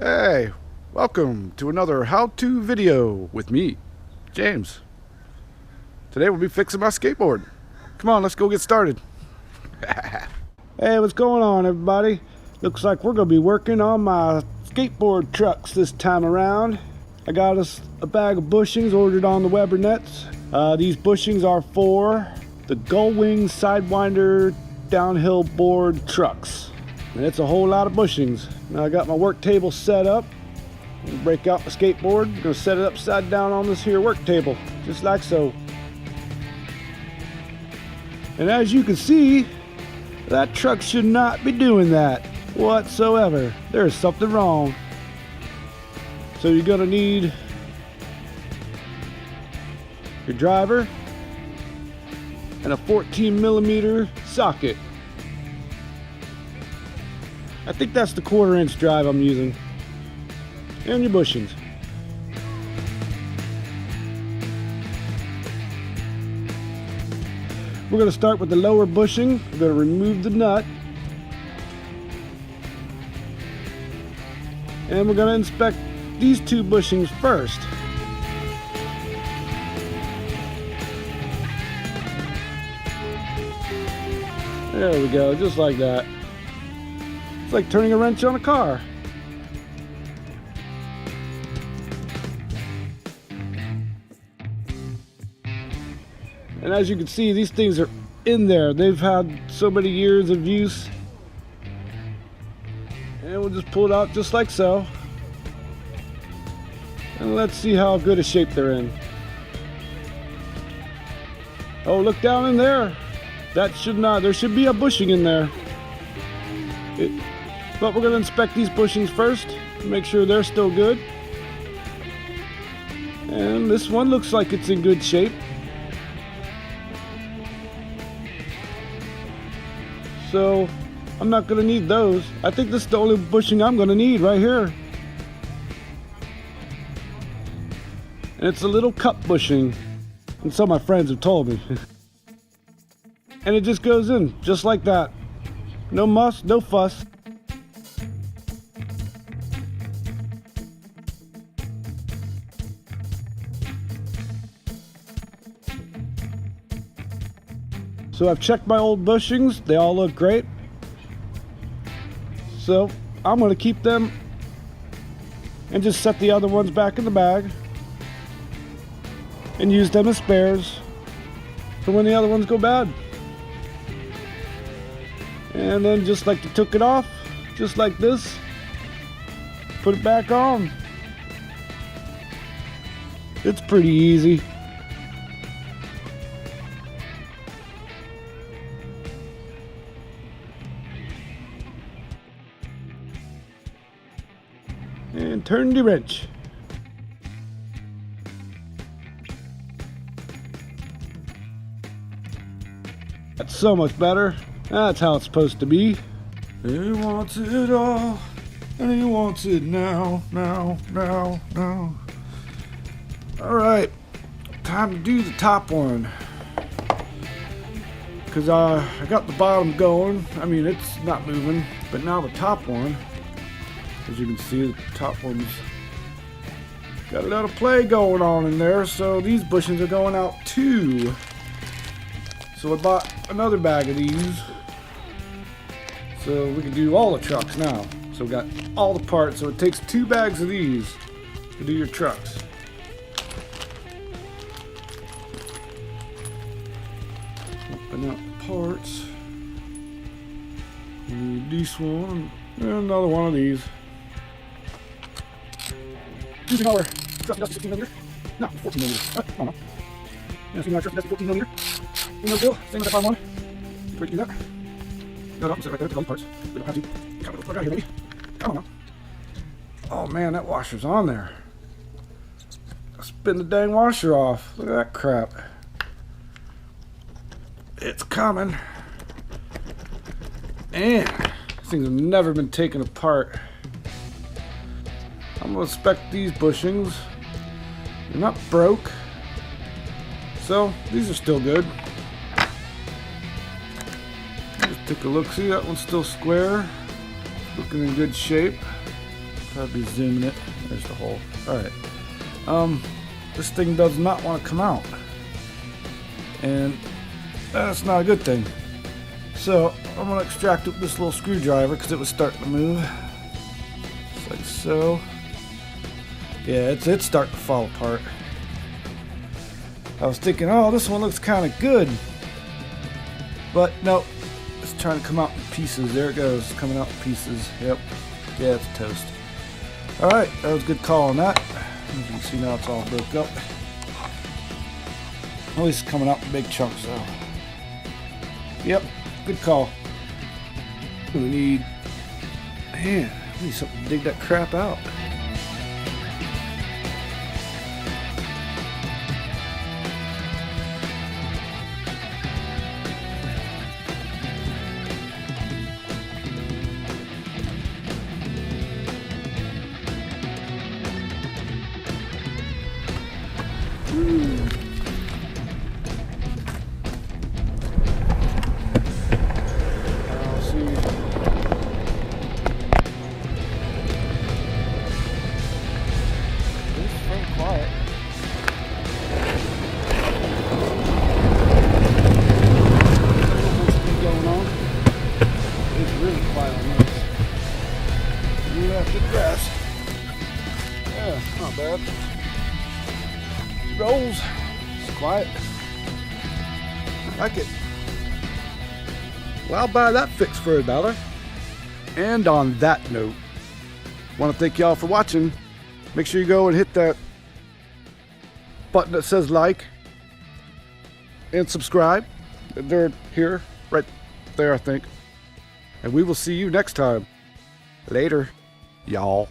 Hey, welcome to another how-to video with me, James. Today we'll be fixing my skateboard. Come on, let's go get started. Hey, what's going on, everybody? Looks like we're gonna be working on my skateboard trucks this time around. I got us a bag of bushings ordered on the Weber nets. These bushings are for the Gullwing Sidewinder downhill board trucks. And it's a whole lot of bushings. Now I got my work table set up. I'm gonna break out the skateboard. I'm gonna set it upside down on this here work table, just like so. And as you can see, that truck should not be doing that whatsoever. There's something wrong. So you're gonna need your driver and a 14mm socket. I think that's the 1/4" drive I'm using. And your bushings. We're going to start with the lower bushing. We're going to remove the nut. And we're going to inspect these two bushings first. There we go, just like that. It's like turning a wrench on a car. And as you can see, these things are in there. They've had so many years of use. And we'll just pull it out just like so. And let's see how good a shape they're in. Oh, look down in there. That should not, there should be a bushing in there. But we're going to inspect these bushings first to make sure they're still good. And this one looks like it's in good shape. So I'm not going to need those. I think this is the only bushing I'm going to need right here. And it's a little cup bushing. And so my friends have told me. And it just goes in just like that. No muss, no fuss. So I've checked my old bushings. They all look great. So I'm going to keep them and just set the other ones back in the bag and use them as spares for when the other ones go bad. And then just like they took it off, just like this, put it back on. It's pretty easy. And turn the wrench. That's so much better. That's how it's supposed to be. He wants it all, and he wants it now. Alright, time to do the top one. Because I got the bottom going. I mean, it's not moving. But now the top one, as you can see, the top one's got a lot of play going on in there. So these bushings are going out too. So I bought another bag of these. So we can do all the trucks now. So we got all the parts. So it takes 2 bags of these to do your trucks. Open up the parts. We need this one and another one of these. Using our trusty 16mm. No, 14mm. I don't know. Yeah, using our trusty 14mm. No deal. Same as the farm one. Good way to do that. No, no, set it right there. Take all the parts. We don't have to. Come on, plug out here, baby. Come on now. Oh man, that washer's on there. Spin the dang washer off. Look at that crap. It's coming. Man, these things have never been taken apart. I'm gonna inspect these bushings. They're not broke. So, these are still good. Just take a look. See, that one's still square. Looking in good shape. Probably zooming it. There's the hole. Alright. This thing does not want to come out. And that's not a good thing. So I'm going to extract it with this little screwdriver because it was starting to move. Just like so. Yeah, it's starting to fall apart. I was thinking, oh, this one looks kind of good. But no, it's trying to come out in pieces. There it goes, coming out in pieces. Yep. Yeah, it's toast. Alright, that was a good call on that. As you can see now it's all broke up. At least it's coming out in big chunks though. Yep, good call. We need something to dig that crap out. Grass. Yeah, not bad. Rolls. It's quiet. I like it. Well, I'll buy that fixed for $1. And on that note, I want to thank y'all for watching. Make sure you go and hit that button that says like and subscribe. They're here, right there, I think. And we will see you next time. Later, y'all.